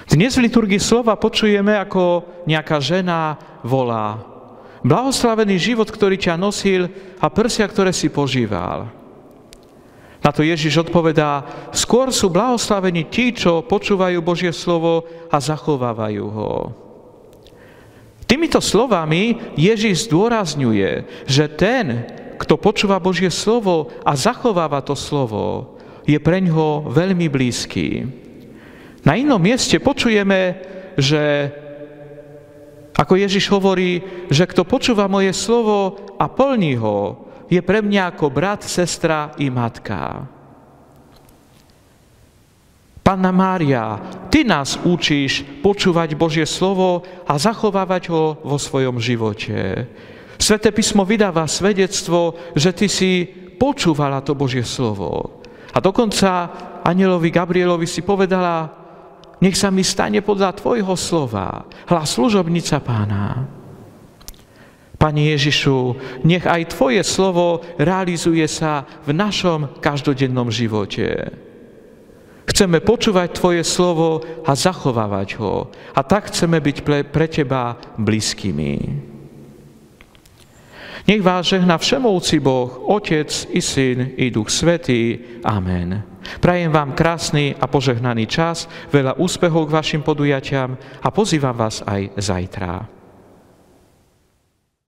Dnes v liturgii slova počujeme, ako nejaká žena volá: blahoslavený život, ktorý ťa nosil, a prsia, ktoré si požíval. Na to Ježiš odpovedá: skôr sú blahoslavení tí, čo počúvajú Božie slovo a zachovávajú ho. Týmito slovami Ježiš zdôrazňuje, že ten, kto počúva Božie slovo a zachováva to slovo, je preňho veľmi blízky. Na inom mieste počujeme, že ako Ježiš hovorí, že kto počúva moje slovo a plní ho, je pre mňa ako brat, sestra i matka. Panna Mária, ty nás učíš počúvať Božie slovo a zachovávať ho vo svojom živote. Sväté písmo vydáva svedectvo, že ty si počúvala to Božie slovo. A dokonca anjelovi Gabrielovi si povedala: nech sa mi stane podľa tvojho slova, hlas služobnica Pána. Pane Ježišu, nech aj tvoje slovo realizuje sa v našom každodennom živote. Chceme počúvať tvoje slovo a zachovávať ho. A tak chceme byť pre teba blízkymi. Nech vás žehná všemovúci Boh, Otec i Syn i Duch Svätý. Amen. Prajem vám krásny a požehnaný čas, veľa úspechov k vašim podujatiam a pozývam vás aj zajtra.